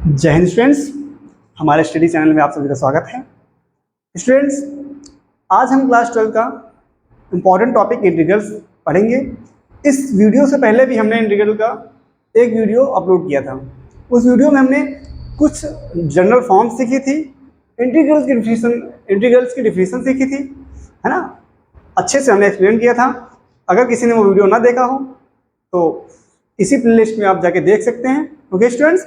जय हिंद स्टूडेंट्स, हमारे study channel में आप सभी का स्वागत है। स्टूडेंट्स, आज हम क्लास 12 का इम्पॉर्टेंट टॉपिक इंटीग्रल्स पढ़ेंगे। इस वीडियो से पहले भी हमने इंटीग्रल का एक वीडियो अपलोड किया था। उस वीडियो में हमने कुछ जनरल फॉर्म सीखी थी, इंटीग्रल्स की डिफिनीशन सीखी थी, है ना। अच्छे से हमने एक्सप्लेन किया था। अगर किसी ने वो वीडियो ना देखा हो तो इसी प्लेलिस्ट में आप जाके देख सकते हैं। ओके स्टूडेंट्स,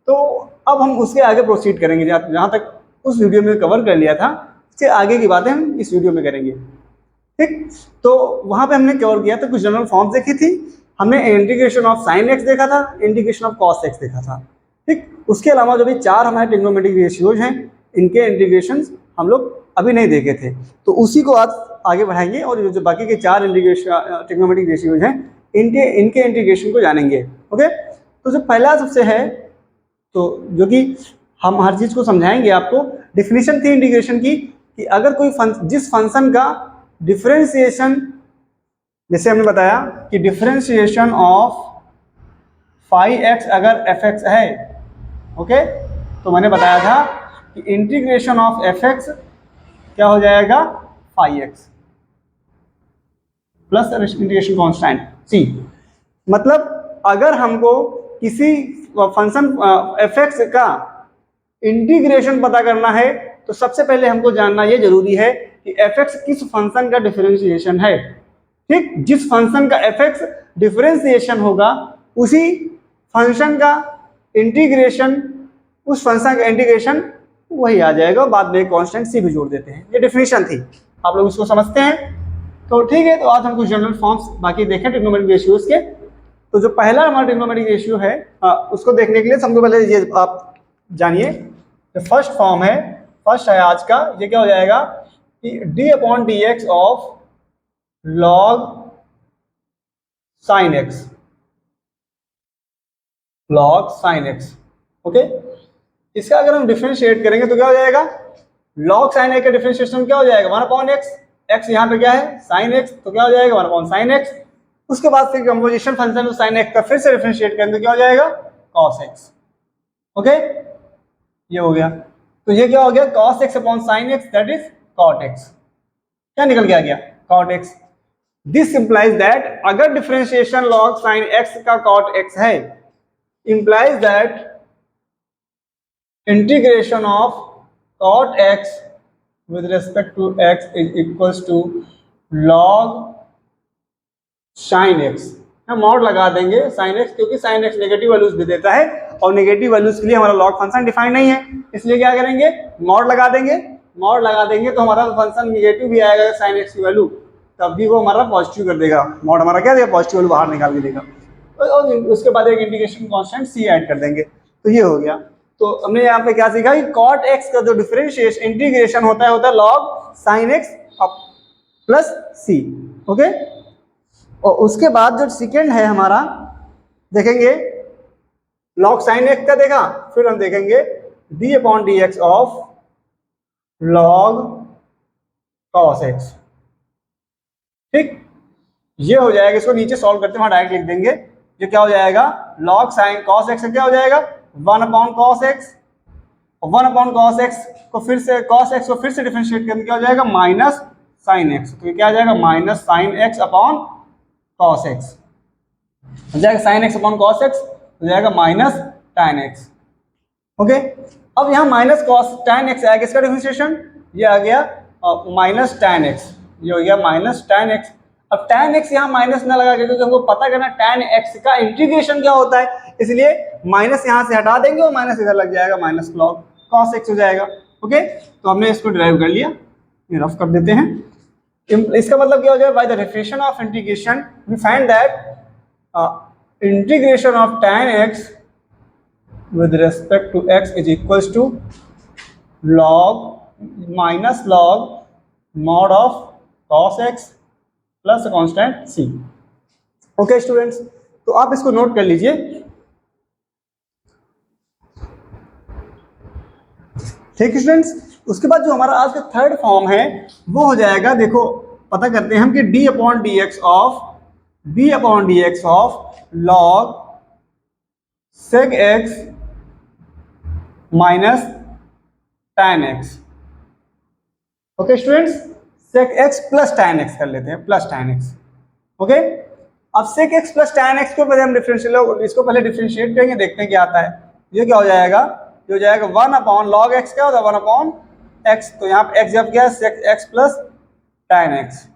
तो अब हम उसके आगे प्रोसीड करेंगे। जहाँ तक उस वीडियो में कवर कर लिया था, उसके आगे की बातें हम इस वीडियो में करेंगे। ठीक, तो वहाँ पे हमने कवर किया था, कुछ जनरल फॉर्म्स देखी थी हमने। इंटीग्रेशन ऑफ साइन एक्स देखा था, इंटीग्रेशन ऑफ कॉस एक्स देखा था। ठीक, उसके अलावा जो भी चार हमारे ट्रिग्नोमेट्रिक रेशियोज हैं, इनके इंटीग्रेशन हम लोग अभी नहीं देखे थे, तो उसी को आज आगे बढ़ाएंगे और जो बाकी के चार इंटीग्रेशन ट्रिग्नोमेट्रिक रेशियोज हैं, इनके इंटीग्रेशन को जानेंगे। ओके, तो जो पहला सबसे है, तो जो कि हम हर चीज़ को समझाएंगे आपको। डिफिनीशन थी इंटीग्रेशन की कि अगर कोई जिस फंक्शन का डिफरेंशिएशन, जैसे हमने बताया कि डिफरेंशिएशन ऑफ फाई एक्स अगर एफ एक्स है, ओके, तो मैंने बताया था कि इंटीग्रेशन ऑफ एफ एक्स क्या हो जाएगा, phi x plus integration constant C. मतलब अगर हमको किसी फंक्शन एफ एक्स का इंटीग्रेशन पता करना है तो सबसे पहले हमको जानना ये जरूरी है कि एफ एक्स किस फंक्शन का डिफरेंशिएशन है। ठीक, जिस फंक्शन का एफ एक्स डिफरेंशिएशन होगा उसी फंक्शन का इंटीग्रेशन, उस फंक्शन का इंटीग्रेशन वही आ जाएगा। बाद में कांस्टेंट सी भी जोड़ देते हैं। ये डिफिनीशन थी, आप लोग इसको समझते हैं। तो ठीक है, तो आज हम कुछ जनरल फॉर्म्स बाकी देखें ट्रिग्नोमेट्रिक रेशियोज के। तो जो पहला हमारा ट्रिग्नोमेट्रिक रेशियो है, उसको देखने के लिए सबसे पहले ये आप जानिए, जो फर्स्ट फॉर्म है, फर्स्ट है आज का, ये क्या हो जाएगा कि D upon D x of log sine x, log sine x. Okay, इसका अगर हम डिफरेंशिएट करेंगे तो क्या हो जाएगा, लॉग साइन एक्स का डिफरेंशिएशन क्या हो जाएगा, 1 अपॉन एक्स। एक्स यहाँ पे क्या है, साइन एक्स, तो क्या हो जाएगा 1 अपॉन साइन एक्स। उसके बाद फिर कंपोजिशन फंक्शन तो साइन एक्स का फिर से डिफरेंशिएट करेंगे तो क्या हो जाएगा, कॉस एक्स। ओके, ये हो गया। तो ये क्या हो गया, cos X upon sine X, that is cot X. क्या निकल के आ गया, cot X. This implies that अगर डिफरेंशिएशन लॉग साइन एक्स का कॉट एक्स है, implies that integration of cot X with respect to x is equals to log sin x। हम mod लगा देंगे sin x, क्योंकि sin x नेगेटिव वैल्यूज भी देता है और नेगेटिव वैल्यूज के लिए हमारा लॉग फंक्शन डिफाइन नहीं है, इसलिए क्या करेंगे, मॉड लगा देंगे। मॉड लगा देंगे तो हमारा फंक्शन नेगेटिव भी आएगा sin x की वैल्यू, तब भी वो हमारा पॉजिटिव कर देगा। मॉड हमारा क्या देगा, पॉजिटिव वैल्यू बाहर निकाल के देगा। और उसके बाद एक इंटीग्रेशन कांस्टेंट c ऐड कर देंगे, तो ये हो गया। तो हमने यहाँ पे क्या सीखा कि cot x का जो डिफरेंशिएशन इंटीग्रेशन होता है log sin x plus c। Okay, और उसके बाद जो सेकेंड है हमारा, देखेंगे log sin x का देखा, फिर हम देखेंगे d upon D x of log cos x। ठीक, ये हो जाएगा। इसको नीचे सॉल्व करते हैं, डायरेक्ट लिख देंगे। ये क्या हो जाएगा, log sin cos x क्या हो जाएगा, 1 upon cos x. 1 upon cos x को फिर से cos x को फिर से डिफरेंशिएट करके क्या हो जाएगा, माइनस साइन एक्स। तो ये क्या आ जाएगा, minus sine x upon cos x हो जाएगा। Sine x upon cos x हो जाएगा माइनस tan एक्स। ओके, अब यहाँ माइनस कॉस tan एक्स आएगा, इसका डिफरेंशिएशन ये आ गया माइनस tan एक्स, ये हो गया माइनस tan एक्स। अब tan x यहाँ माइनस ना लगा के, क्योंकि हमको पता करना tan x का इंटीग्रेशन क्या होता है, इसलिए माइनस यहाँ से हटा देंगे और माइनस इधर लग जाएगा, माइनस log cos x हो जाएगा। ओके, तो हमने इसको डिराइव कर लिया, ये रफ कर देते हैं। इसका मतलब क्या हो जाएगा, by the definition of integration we find that integration of tan x with respect to x is equals to log minus log mod of cos x plus constant c। Okay students, तो आप इसको note कर लीजिए। ठीक students, उसके बाद जो हमारा आज का थर्ड फॉर्म है वो हो जाएगा, देखो पता करते हैं हम कि d upon D x of log sec x minus tan x। Okay students, sec x plus tan x कर लेते हैं, प्लस tan x। ओके, अब sec x plus tan x को पहले हम डिफरेंशियल, इसको पहले डिफरेंशिएट करेंगे, देखते हैं क्या आता है। ये क्या हो जाएगा, ये हो जाएगा 1 अपॉन log x, क्या होता है 1 अपॉन x, तो यहाँ पे x जब क्या है sec x plus tan x।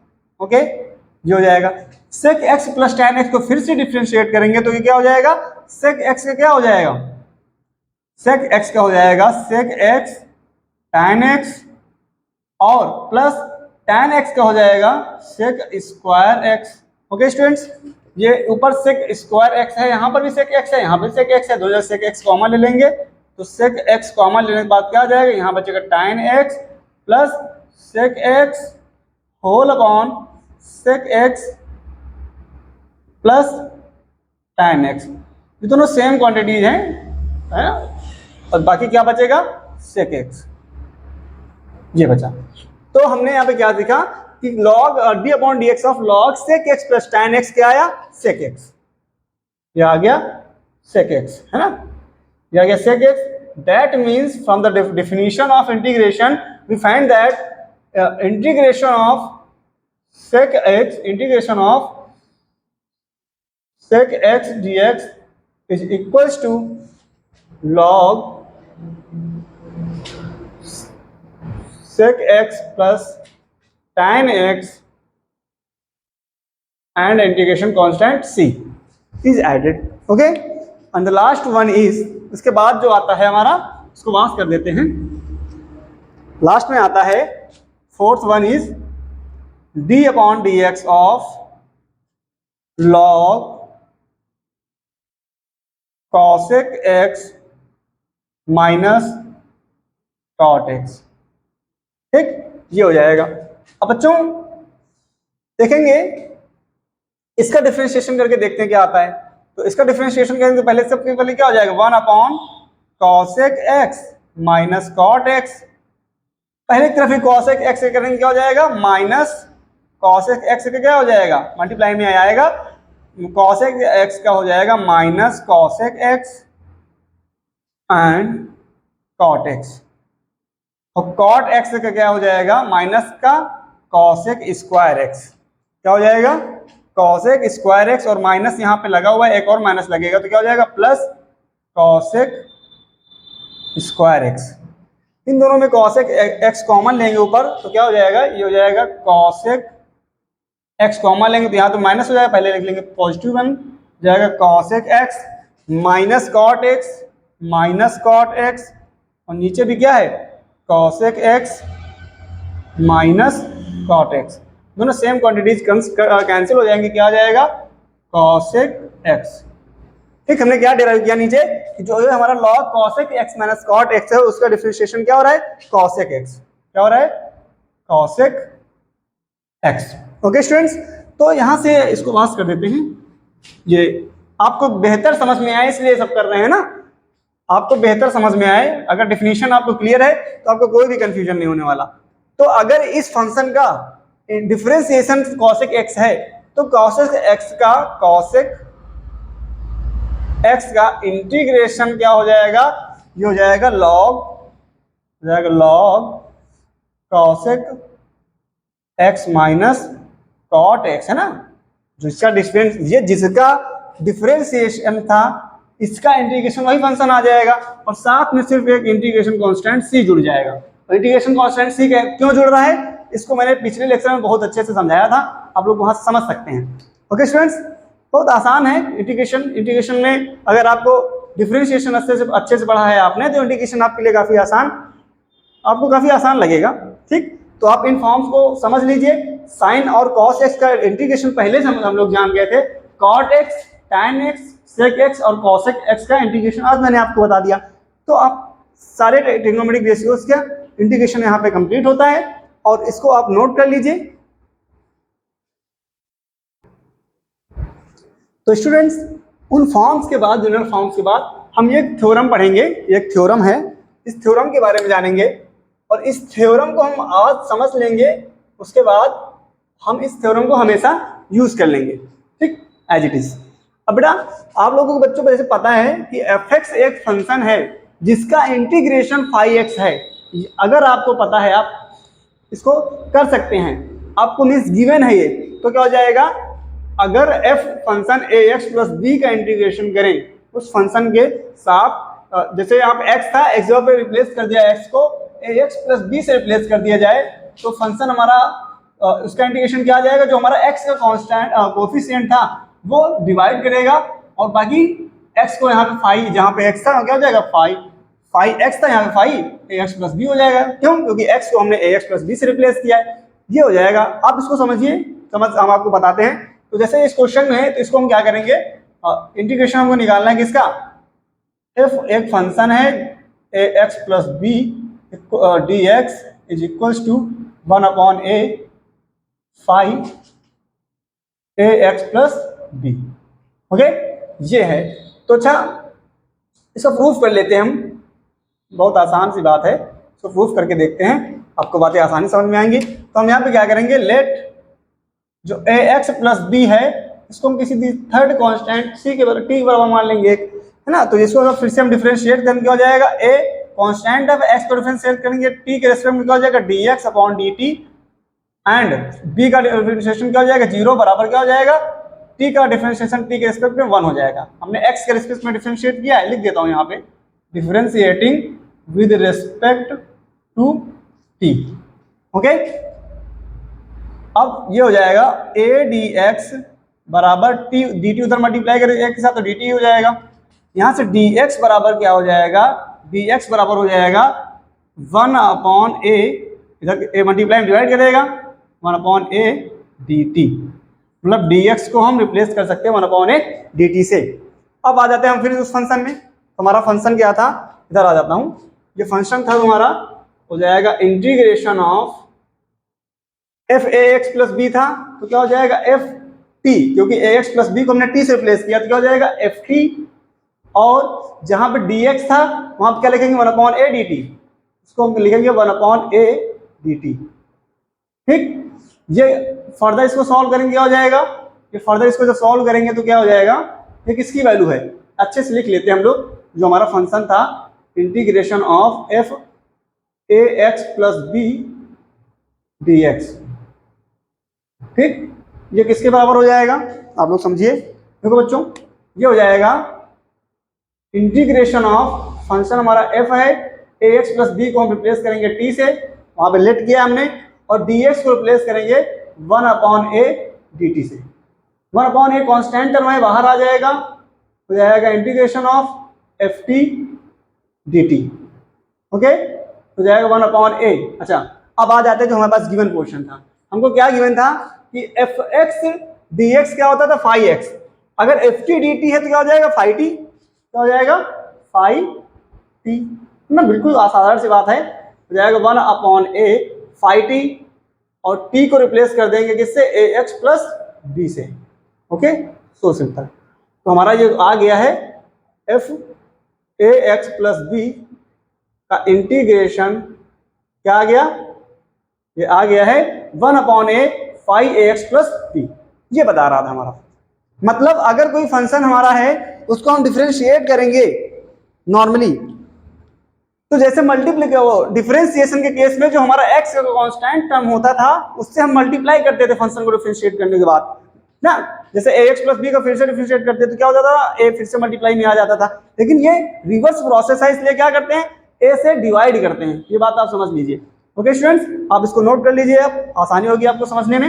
Okay, ये हो जाएगा। sec x plus tan x को फिर से डिफरेंशिएट करेंगे तो ये क्या हो जाएगा, sec x का क्या हो जाएगा, sec x का हो जाएगा sec x tan x और प्लस tan x का हो जाएगा sec square x। Okay students, ये ऊपर sec स्क्वायर x है, यहाँ पर भी sec x है, यहाँ पर sec x है, दो जगह sec x कॉमन ले लेंगे तो sec x कॉमन लेने के बाद क्या आ जाएगा, यहाँ बचेगा tan x plus sec x whole upon sec x plus tan x। ये दोनों सेम क्वांटिटीज हैं, है ना, और बाकी क्या बचेगा sec x, ये बचा। तो हमने यहाँ पे क्या सीखा कि log d upon D x of log sec x plus tan x क्या आया, sec x, ये आ गया sec x, है ना, ये आ गया sec x। That means from the definition of integration we find that integration of sec x dx is equals to log sec x plus tan x and integration constant c is added। okay, and the last one is, इसके बाद जो आता है हमारा, इसको वास कर देते हैं, लास्ट में आता है fourth one is d upon D x of log cosec x minus cot x। ठीक, ये हो जाएगा। अब बच्चों देखेंगे इसका डिफरेंशिएशन करके देखते हैं क्या आता है। तो इसका डिफरेंशिएशन करेंगे तो पहले सबसे पहले क्या हो जाएगा, 1 upon cosec x minus cot x। पहले की तरफ ही cosec x से करेंगे क्या हो जाएगा, माइनस cosec x का क्या हो जाएगा, मल्टीप्लाई में आएगा, cosec x का हो जाएगा minus cosec x and cot x, और cot x का क्या हो जाएगा, माइनस का cosec स्क्वायर x, क्या हो जाएगा cosec स्क्वायर x, और माइनस यहाँ पे लगा हुआ है, एक और माइनस लगेगा तो क्या हो जाएगा प्लस cosec स्क्वायर x। इन दोनों में cosec x कॉमन लेंगे ऊपर तो क्या हो जाएगा, ये हो जाएगा cosec x कॉमन लेंगे तो यहाँ तो माइनस हो जाएगा, पहले लिख लेंगे पॉजिटिव बन जाएगा cosec x minus cot x, और नीचे भी क्या है cosec x minus cot x, दोनों सेम क्वांटिटीज कैंसिल हो जाएंगे, क्या आ जाएगा cosec x। ठीक, हमने क्या डिराइव किया नीचे कि जो है हमारा log cosec x minus cot x है उसका डिफरेंशिएशन क्या हो रहा है, cosec x, क्या हो रहा है cosec x। ओके स्टूडेंट्स, तो यहां से इसको वास कर देते हैं, ये आपको बेहतर समझ में आए इसलिए सब कर रहे हैं ना, आपको बेहतर समझ में आए, अगर डिफिनीशन आपको क्लियर है तो आपको कोई भी कंफ्यूजन नहीं होने वाला। तो अगर इस फंक्शन का डिफरेंशिएशन cosec x है तो cosec x का इंटीग्रेशन क्या हो जाएगा, ये हो जाएगा log cosec x minus cot x, है ना, जो इसका डिफरेंस, ये जिसका डिफरेंशिएशन था इसका इंटीग्रेशन वही फंक्शन आ जाएगा, और साथ में सिर्फ एक इंटीग्रेशन कांस्टेंट c जुड़ जाएगा। इंटीग्रेशन कांस्टेंट c क्यों जुड़ रहा है, इसको मैंने पिछले लेक्चर में बहुत अच्छे से समझाया था, आप लोग वहां से समझ सकते हैं। ओके स्टूडेंट्स, बहुत आसान है इंटीग्रेशन में अगर आपको डिफरेंशिएशन अच्छे से पढ़ा है आपने तो इंटीग्रेशन आपके लिए आपको काफी आसान लगेगा। ठीक, तो आप इन फॉर्म्स को समझ लीजिए। साइन और cos x का इंटीग्रेशन पहले से हम लोग जान गए थे, cot x, tan x, sec x और cosec x का इंटीग्रेशन आज मैंने आपको बता दिया। तो आप सारे ट्रिग्नोमेट्रिक रेशियोज का इंटीग्रेशन यहाँ पे कंप्लीट होता है, और इसको आप नोट कर लीजिए। तो स्टूडेंट्स, उन फॉर्म्स के बाद, जनरल फॉर्म्स के बाद हम ये थ्योरम पढ़ेंगे, एक थ्योरम है, इस थ्योरम के बारे में जानेंगे, और इस थ्योरम को हम आज समझ लेंगे, उसके बाद हम इस थ्योरम को हमेशा यूज कर लेंगे। ठीक, एज इट इज। अब बेटा आप लोगों को बच्चों को जैसे पता है कि f(x) एक फंक्शन है जिसका इंटीग्रेशन फाई एक्स है। अगर आपको पता है आप इसको कर सकते हैं, आपको मीन्स गिवन है ये, तो क्या हो जाएगा, अगर एफ फंक्शन ए एक्स प्लस बी का इंटीग्रेशन करें उस फंक्शन के साथ, जैसे आप एक्स था, एक्स पे रिप्लेस कर दिया, एक्स को ए एक्स प्लस बी से रिप्लेस कर दिया जाए, तो फंक्शन हमारा उसका इंटीग्रेशन क्या आ जाएगा, जो हमारा एक्स का कांस्टेंट कोफिशिएंट था वो डिवाइड करेगा और बाकी एक्स को यहाँ पे फाई, जहाँ पे एक्स था क्या हो जाएगा, फाई एक्स था, यहाँ पे फाई ए एक्स प्लस बी हो जाएगा। क्यों? क्योंकि एक्स को हमने ए एक्स प्लस बी से रिप्लेस किया है, ये हो जाएगा। आप इसको समझिए, हम आपको बताते हैं। तो जैसे इस क्वेश्चन में है, तो इसको हम क्या करेंगे, इंटीग्रेशन हमको निकालना है किसका, एफ एक फंक्शन है a x plus B D x is equals to 1/a phi A x plus b. Okay, ये है। तो अच्छा, इसको प्रूफ कर लेते हैं हम, बहुत आसान सी बात है, इसको प्रूफ करके देखते हैं, आपको बातें आसानी समझ में आएंगी। तो हम यहाँ पे क्या करेंगे, लेट जो ए एक्स प्लस बी है इसको हम किसी थर्ड कांस्टेंट सी के बराबर, टी के बराबर मान लेंगे एक, है ना। तो इसको फिर से हम डिफरेंशिएट करेंगे, क्या हो जाएगा, ए कांस्टेंट ऑफ एक्स को डिफरेंशिएट करेंगे टी के रेस्पेक्ट में, क्या हो जाएगा, D X upon D T, and B का डिफरेंशिएशन क्या हो जाएगा, 0 बराबर क्या हो जाएगा, टी का डिफरेंशिएशन टी के रिस्पेक्ट में 1 हो जाएगा। हमने एक्स के रिस्पेक्ट में डिफरेंशिएट किया है, लिख देता हूँ यहाँ पे, differentiating with respect to T. Okay, अब ये हो जाएगा ए डी एक्स बराबर टी, डी टी उधर मल्टीप्लाई करें एक के साथ तो डी टी हो जाएगा। यहाँ से डी एक्स बराबर क्या हो जाएगा, डी एक्स बराबर हो जाएगा 1/a, इधर ए मल्टीप्लाई डिवाइड करेगा 1/a डी टी, मतलब डी एक्स को हम रिप्लेस कर सकते हैं 1/a डी टी से। अब आ जाते हैं हम फिर उस फंक्शन में। हमारा फंक्शन क्या था, इधर आ जाता हूँ, ये फंक्शन था हमारा, हो जाएगा integration of F A x plus B था, तो क्या हो जाएगा एफ टी, क्योंकि ए एक्स प्लस बी को हमने टी से रिप्लेस किया, तो क्या हो जाएगा एफ टी, और जहां पे डी एक्स था वहां पे क्या लिखेंगे 1/a डी टी, इसको हम लिखेंगे 1/a डी टी। ठीक, ये फर्दर इसको सॉल्व करेंगे क्या हो जाएगा, ये फर्दर इसको जब सॉल्व करेंगे तो क्या हो जाएगा, ये किसकी वैल्यू है, अच्छे से लिख लेते हैं हम लोग। जो हमारा फंक्शन था integration of F A x plus B D X, ठीक, ये किसके बराबर हो जाएगा, आप लोग समझिए। देखो बच्चों, ये हो जाएगा इंटीग्रेशन ऑफ फंक्शन हमारा एफ है, ए एक्स प्लस बी को हम रिप्लेस करेंगे टी से, वहां पे लेट किया हमने, और डी एक्स को रिप्लेस करेंगे 1/a डी टी से। 1/a कॉन्स्टेंट टर्म है, बाहर आ जाएगा, हो जाएगा integration of F T D T. Okay, हो जाएगा 1/a। अच्छा, अब आ जाते हैं जो हमारे पास गिवन पोर्शन था, हमको क्या गिवन था कि एफ एक्स डी एक्स क्या होता था, फाई एक्स, अगर एफ टी डी टी है तो क्या हो जाएगा, फाई टी, क्या हो जाएगा, फाई टी ना, बिल्कुल असाधारण सी बात है, हो जाएगा 1/a फाई टी, और टी को रिप्लेस कर देंगे किससे, ए एक्स प्लस बी से। Okay, so simple. तो हमारा ये आ गया है F A x plus B का इंटीग्रेशन, क्या आ गया, ये आ गया है 1/a फाई ए एक्स प्लस बी, ये बता रहा था हमारा। मतलब अगर कोई फंक्शन हमारा है उसको हम डिफरेंशिएट करेंगे नॉर्मली, तो जैसे डिफरेंशिएशन के केस में जो हमारा एक्स का कांस्टेंट टर्म होता था उससे हम मल्टीप्लाई करते थे फंक्शन को डिफरेंशिएट करने के बाद ना, जैसे ए एक्स प्लस बी को फिर से डिफरेंशिएट करते तो क्या हो जाता था, ए फिर से मल्टीप्लाई में आ जाता था। लेकिन ये रिवर्स प्रोसेस है, इसलिए क्या करते हैं, ए से डिवाइड करते हैं, ये बात आप समझ लीजिए। ओके स्टूडेंट्स, आप इसको नोट कर लीजिए, अब आसानी होगी आपको समझने में।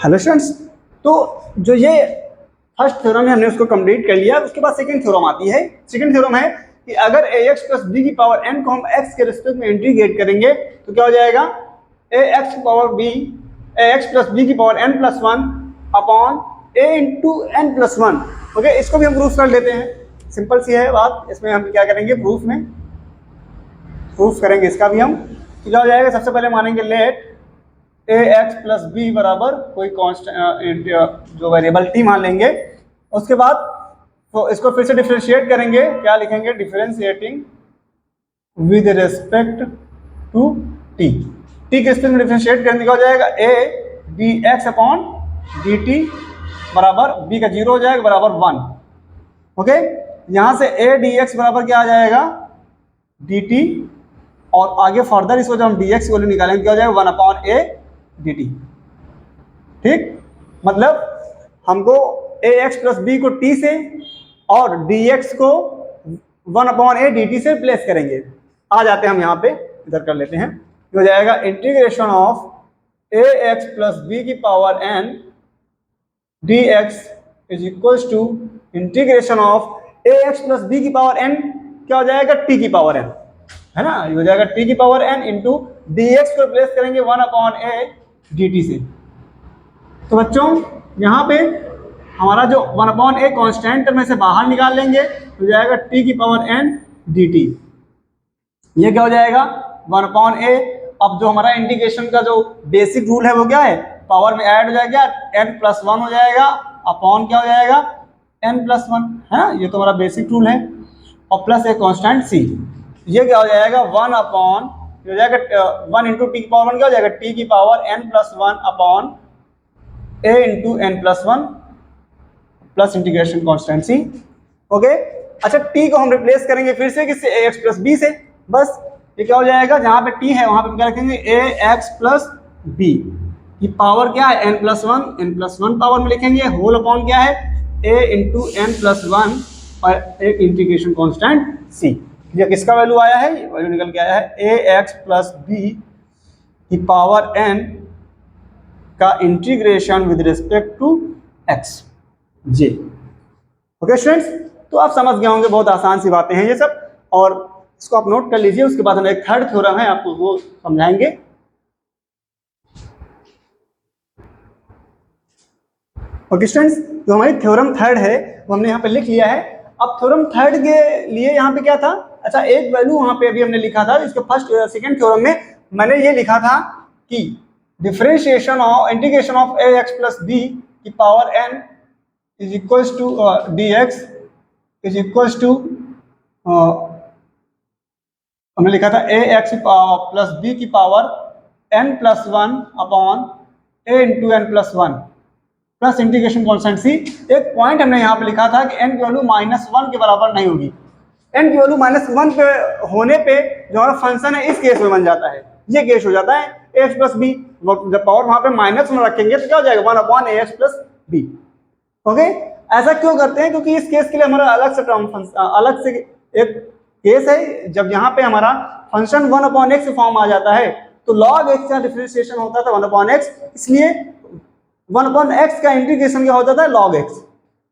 हेलो स्टूडेंट्स, तो जो ये फर्स्ट थ्योरम है हमने उसको कंप्लीट कर लिया। उसके बाद सेकंड थ्योरम आती है। सेकंड थ्योरम है कि अगर ए एक्स प्लस बी की पावर n को हम x के रिस्पेक्ट में इंटीग्रेट करेंगे तो क्या हो जाएगा, ए एक्स पावर बी, ए एक्स प्लस बी की power n plus 1 upon a into n plus 1। Okay, इसको भी हम प्रूफ कर लेते हैं, सिंपल सी है बात। इसमें हम क्या करेंगे, प्रूफ करेंगे इसका भी हम। क्या हो जाएगा, सबसे पहले मानेंगे लेट ए एक्स प्लस बी बराबर कोई कांस्टेंट जो वेरिएबल टी मान लेंगे। उसके बाद तो इसको फिर से डिफरेंशिएट करेंगे, क्या लिखेंगे, differentiating with respect to T, T के रिस्पेक्ट में डिफरेंशिएट करने का हो जाएगा A D X upon D T बराबर बी का 0 हो जाएगा बराबर 1। ओके, यहां से a dx बराबर क्या आ जाएगा, dt, और आगे फर्दर इसको जब हम dx की वैल्यू निकालेंगे क्या हो जाएगा, 1/a dt। ठीक, मतलब हमको ax प्लस b को t से और dx को 1/a dt से रिप्लेस करेंगे। आ जाते हैं हम यहाँ पे, इधर कर लेते हैं, हो जाएगा integration of ax plus b की power n dx is equal to integration of ax plus b की पावर n क्या हो जाएगा, t की पावर n, है ना, ये हो जाएगा t की पावर n इंटू dx को रिप्लेस करेंगे 1/a dt से। तो बच्चों यहाँ पे हमारा जो 1/a कांस्टेंट में से बाहर निकाल लेंगे, हो जाएगा t की पावर n dt। ये क्या हो जाएगा, 1/a। अब जो हमारा इंटीग्रेशन का जो बेसिक रूल है वो क्या है, पावर में ऐड हो जाएगा, n+1 हो जाएगा अपॉन क्या हो जाएगा, n+1, है ना, ये तो हमारा बेसिक रूल है, और प्लस एक कांस्टेंट c। ये क्या हो जाएगा, 1 हो जाएगा 1 इंटू टी की पावर 1 क्या हो जाएगा, t की power n+1 upon a into n+1 plus integration constant c। Okay, अच्छा t को हम रिप्लेस करेंगे फिर से किससे, ax प्लस b से। बस ये क्या हो जाएगा, जहां पे t है वहां पे क्या रखेंगे, ax प्लस b की पावर क्या है, n+1 पावर में लिखेंगे, होल अपॉन क्या है, a इंटू n+1 और एक इंटीग्रेशन कांस्टेंट c। ये किसका वैल्यू आया है, वैल्यू निकल के आया है ax प्लस b की पावर n का integration with respect to x j। Okay students, तो आप समझ गए होंगे, बहुत आसान सी बातें हैं ये सब, और इसको आप नोट कर लीजिए। उसके बाद हम एक थर्ड थ्योरम है आपको वो समझाएंगे। ओके स्टूडेंट्स, जो हमारी थ्योरम थर्ड है वो हमने यहाँ पे लिख लिया है। अब थ्योरम थर्ड के लिए यहाँ पे क्या था, अच्छा एक वैल्यू वहाँ पे अभी हमने लिखा था, इसके फर्स्ट सेकंड थ्योरम में मैंने ये लिखा था कि differentiation of integration of ax plus b की power n is equals to dx is equals to हमने लिखा था ax प्लस b की power n+1 upon a into n+1 plus integration constant c। एक पॉइंट हमने यहाँ पे लिखा था कि n की वैल्यू -1 के बराबर नहीं होगी। n की वैल्यू -1 पे होने पे जो हमारा फंक्शन है इस केस में बन जाता है, ये केस हो जाता है ax प्लस b। जब पावर वहां पे -1 रखेंगे तो क्या हो जाएगा, 1/ax प्लस b। ओके, ऐसा क्यों करते हैं, क्योंकि इस केस के लिए हमारा अलग से टर्म अलग से एक केस है, जब यहाँ पे हमारा फंक्शन 1/x फॉर्म आ जाता है तो log x का डिफरेंशिएशन होता था 1/x, इसलिए 1/x का इंटीग्रेशन क्या होता था, log x,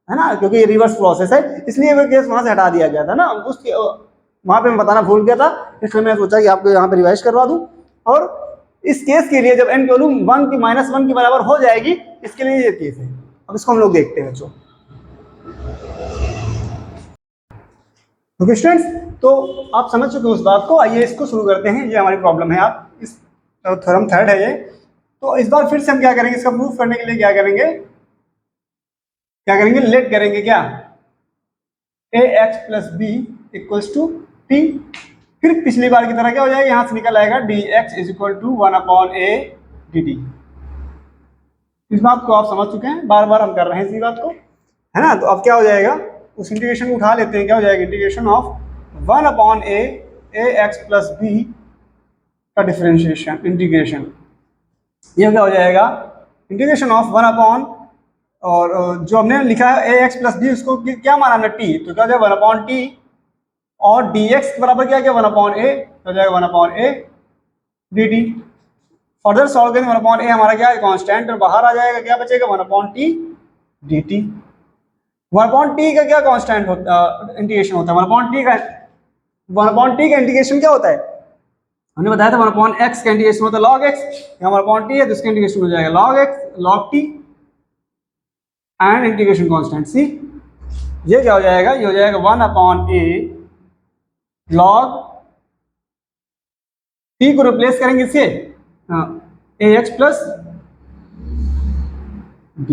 है ना, क्योंकि ये रिवर्स प्रोसेस है, इसलिए वो केस वहां से हटा दिया गया था ना, उस वहां पे मैं बताना भूल गया था, इसलिए मैंने सोचा कि आपको यहाँ पे रिवाइज करवा दूं। और इस केस के लिए जब n की वैल्यू -1 के बराबर हो जाएगी, इसके लिए ये केस है। अब इसको हम लोग देखते हैं बच्चों। ओके स्टूडेंट्स, तो आप समझ चुके उस बात को, आइए इसको शुरू करते हैं। ये हमारी प्रॉब्लम है, आप इस थ्योरम थर्ड है ये। तो इस बार फिर से हम क्या करेंगे, इसका प्रूफ करने के लिए क्या करेंगे, लेट करेंगे क्या, ax plus b equals to t। फिर पिछली बार की तरह क्या हो जाएगा, यहां से निकल आएगा dx is equal to 1/a dt। इस बात को आप समझ चुके हैं, बार बार हम कर रहे हैं इसी बात को, है ना। तो अब क्या हो जाएगा, उस इंटीग्रेशन को उठा लेते हैं, क्या हो जाएगा, integration of 1/a ax plus b का डिफरेंशिएशन इंटीग्रेशन, ये क्या हो जाएगा, इंटीग्रेशन ऑफ 1 और जो हमने लिखा है ax प्लस b, उसको क्या माना हमने t, तो क्या हो जाएगा 1/t, और dx बराबर क्या 1/a, तो हो जाएगा 1/a dt। फर्दर सॉल्व करेंगे 1/a हमारा क्या है, कांस्टेंट, और बाहर आ जाएगा, क्या बचेगा 1/t dt। 1/t का क्या कांस्टेंट होता, इंटीग्रेशन होता है 1/t का इंटीग्रेशन क्या होता है, हमने बताया था 1/x का इंटीग्रेशन होता है log x, यहाँ 1/t है तो इसका इंटीग्रेशन हो जाएगा log x log t and integration constant c। ये क्या हो जाएगा, ये हो जाएगा 1/a log t को रिप्लेस करेंगे इससे ax plus b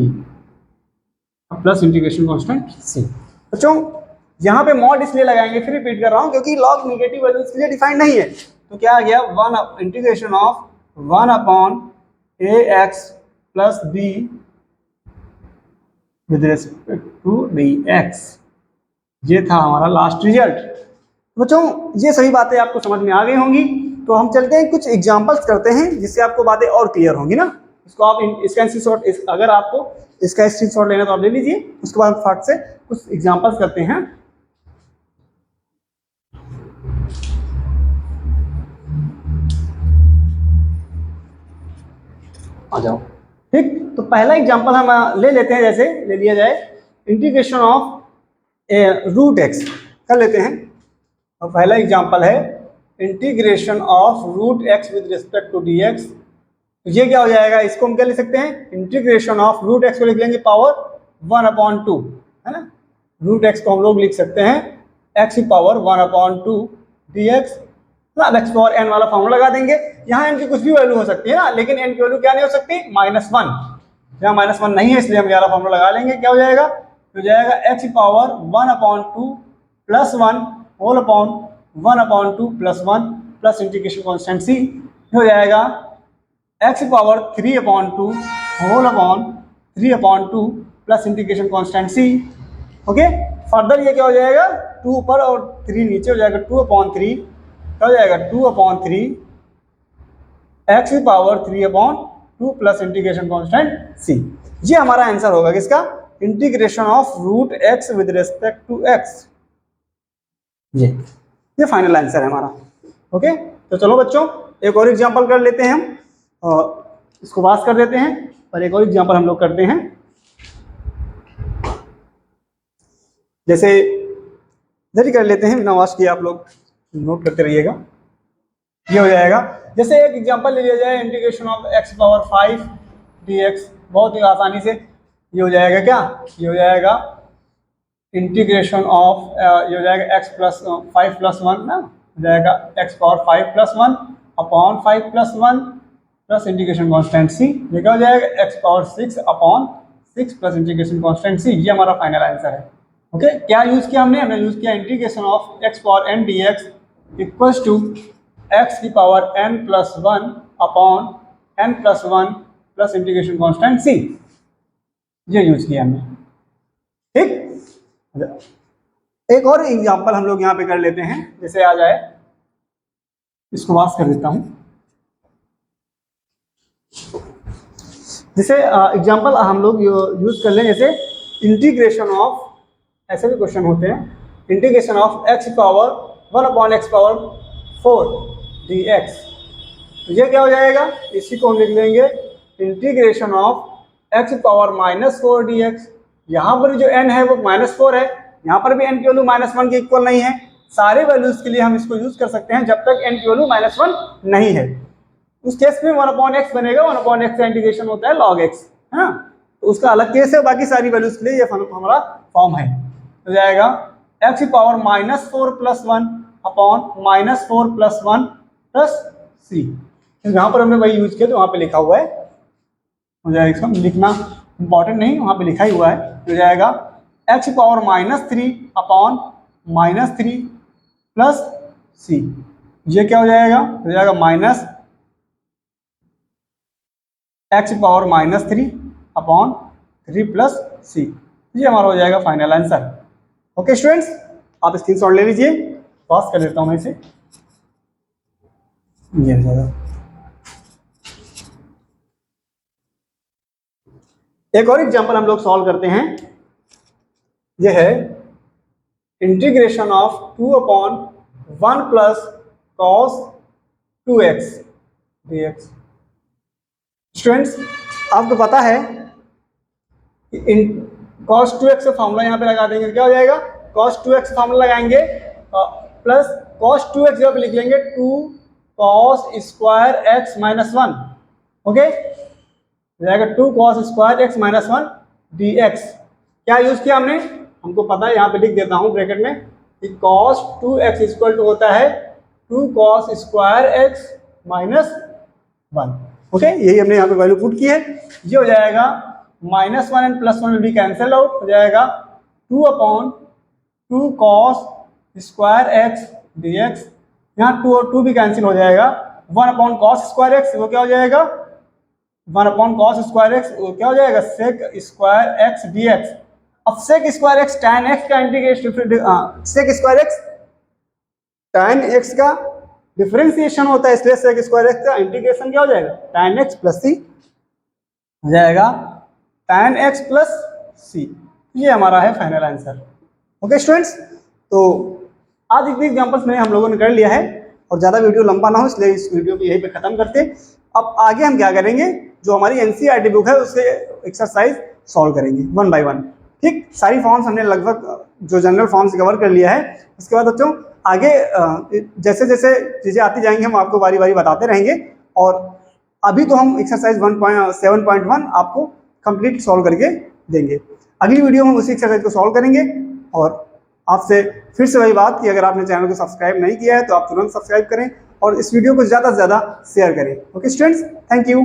plus integration constant c। बच्चों यहाँ पे मॉड इसलिए लगाएंगे, फिर रिपीट कर रहा हूँ, क्योंकि log नेगेटिव वैल्यू इसके लिए डिफाइंड नहीं है। तो क्या आ गया, integration of 1/ax plus b with respect to dx ये था हमारा लास्ट रिजल्ट। बच्चों ये सभी बातें आपको समझ में आ गई होंगी, तो हम चलते हैं कुछ एग्जांपल्स करते हैं जिससे आपको बातें और क्लियर होंगी ना। इसको आप इसका स्क्रीनशॉट, अगर आपको इसका स्क्रीनशॉट लेना तो आप ले लीजिए, उसके बाद फट से कुछ एग्जांपल्स करते हैं। आ जाओ, ठीक। तो पहला एग्जांपल हम ले लेते हैं, जैसे ले लिया जाए इंटीग्रेशन ऑफ रूट एक्स कर लेते हैं। और पहला एग्जांपल है integration of root X with respect to D X. तो ये क्या हो जाएगा, इसको हम क्या लिख सकते हैं, इंटीग्रेशन ऑफ रूट एक्स को लिख लेंगे पावर 1/2, है ना। रूट एक्स को हम लोग लिख सकते हैं एक्स की पावर 1/2 डी एक्स। अब एक्स पावर एन वाला फॉर्मूला लगा देंगे। यहाँ एन की कुछ भी वैल्यू हो सकती है ना, लेकिन एन की वैल्यू क्या नहीं हो सकती, -1। यहाँ -1 नहीं है, इसलिए हम ये वाला फॉर्मूला लगा लेंगे। क्या हो जाएगा, हो जाएगा एक्स की power 1/2 + 1 whole upon 1/2 + 1 plus integration constant C हो जाएगा एक्स की power 3/2 whole upon 3/2 plus integration constant C. Okay, further ये क्या हो जाएगा, 2 ऊपर और 3 नीचे हो जाएगा, 2/3 क्या हो जाएगा 2/3 एक्स की power 3/2 plus integration constant C. ये हमारा आंसर होगा किसका, integration of root X with respect to X. ये फाइनल आंसर है हमारा। ओके, तो चलो बच्चों एक और एग्जांपल कर लेते हैं हम, इसको पास कर देते हैं और एक और एग्जांपल हम लोग करते हैं। जैसे इधर ही कर लेते हैं, बिना वाश किए आप लोग नोट करते रहिएगा। ये हो जाएगा, जैसे एक एग्जांपल ले लिया जाए integration of x power 5 dx। बहुत ही आसानी से ये हो जाएगा, क्या ये हो जाएगा इंटीग्रेशन ऑफ ये हो जाएगा x + 5 + 1 ना, हो जाएगा x power 5 + 1 upon 5 + 1 plus integration constant C. ये क्या हो जाएगा x power 6 upon 6 plus integration constant C. ये हमारा फाइनल आंसर है। ओके, क्या यूज किया हमने यूज किया integration of x power n dx equals to x की power n + 1 upon n + 1 plus integration constant C. ये यूज किया हमने, ठीक। एक और एग्जांपल हम लोग यहाँ पे कर लेते हैं, जैसे आ जाए, इसको वाश कर देता हूं। जैसे एग्जांपल हम लोग यूज कर लें, जैसे इंटीग्रेशन ऑफ, ऐसे भी क्वेश्चन होते हैं, integration of x power 1/x power 4 dx। तो ये क्या हो जाएगा, इसी को हम लिख लेंगे integration of x power -4 dx। यहाँ पर जो n है वो -4 है, यहाँ पर भी n की वैल्यू -1 के इक्वल नहीं है। सारे वैल्यूज के लिए हम इसको यूज कर सकते हैं जब तक n की वैल्यू -1 नहीं है। उस केस में 1/x बनेगा, 1/x का इंटीग्रेशन होता है log x, है ना। तो उसका अलग केस है, बाकी सारी वैल्यूज के लिए ये हमारा फॉर्म है। हो जाएगा x की पावर -4 + 1 अपॉन -4 + 1 प्लस c। यहाँ पर हमने वही यूज किया तो वहाँ पे लिखा हुआ है, हो जाएगा, इसको लिखना इंपॉर्टेंट नहीं, वहाँ पे लिखा ही हुआ है। हो जाएगा x की पावर -3 अपॉन -3 प्लस c। ये क्या हो जाएगा, हो जाएगा x की पावर -3 अपॉन 3 प्लस c। ये हमारा हो जाएगा फाइनल आंसर। ओके स्टूडेंट्स, आप स्क्रीनशॉट ले लीजिए, पास कर देता हूं मैं इसे। ये हो जाएगा। एक और एग्जांपल हम लोग सॉल्व करते हैं। यह है integration of 2/1 plus cos 2x dx। Students, आपको पता है कि cos 2x का फॉर्मूला यहाँ पे लगा देंगे, क्या हो जाएगा, cos 2x फॉर्मूला लगाएंगे प्लस cos 2x जब लिख लेंगे 2 cos स्क्वायर x - 1। ओके, जाएगा 2 cos स्क्वायर x - 1 dx। क्या यूज किया हमने, हमको पता है, यहाँ पे लिख देता हूँ ब्रैकेट में कि cos 2x इक्वल टू होता है 2 cos स्क्वायर x - 1। ओके, यही हमने यहाँ पे वैल्यू पुट की है। ये हो जाएगा -1 and +1 will be cancel out, हो जाएगा 2/2 cos स्क्वायर x dx। यहाँ 2 और 2 भी कैंसिल हो जाएगा। 1 cos स्क्वायर x वो क्या हो जाएगा, 1 cos स्क्वायर x वो क्या हो जाएगा sec स्क्वायर x dx। अब sec square x tan x का integration sec square x tan x का डिफरेंशिएशन होता है, इसलिए sec स्क्वायर एक्स का इंटीग्रेशन क्या हो जाएगा tan x प्लस सी हो जाएगा tan x प्लस सी। ये हमारा है फाइनल आंसर। ओके स्टूडेंट्स, तो आज इतने एग्जांपल्स में हम लोगों ने कर लिया है और ज़्यादा वीडियो लंबा ना हो इसलिए इस वीडियो को यहीं पे ख़त्म करते हैं। अब आगे हम क्या करेंगे, जो हमारी एनसीईआरटी बुक है उससे एक्सरसाइज सॉल्व करेंगे वन बाय वन। ठीक, सारी फॉर्म्स हमने लगभग जो जनरल फॉर्म्स कवर कर लिया है। उसके बाद बच्चों आगे जैसे जैसे चीज़ें आती जाएंगी हम आपको बारी बारी बताते रहेंगे। और अभी तो हम एक्सरसाइज 7.1 आपको कंप्लीट सॉल्व करके देंगे। अगली वीडियो में हम उसी एक्सरसाइज को सॉल्व करेंगे। और आपसे फिर से वही बात कि अगर आपने चैनल को सब्सक्राइब नहीं किया है तो आप तुरंत सब्सक्राइब करें और इस वीडियो को ज़्यादा से ज़्यादा शेयर करें। Okay students, thank you.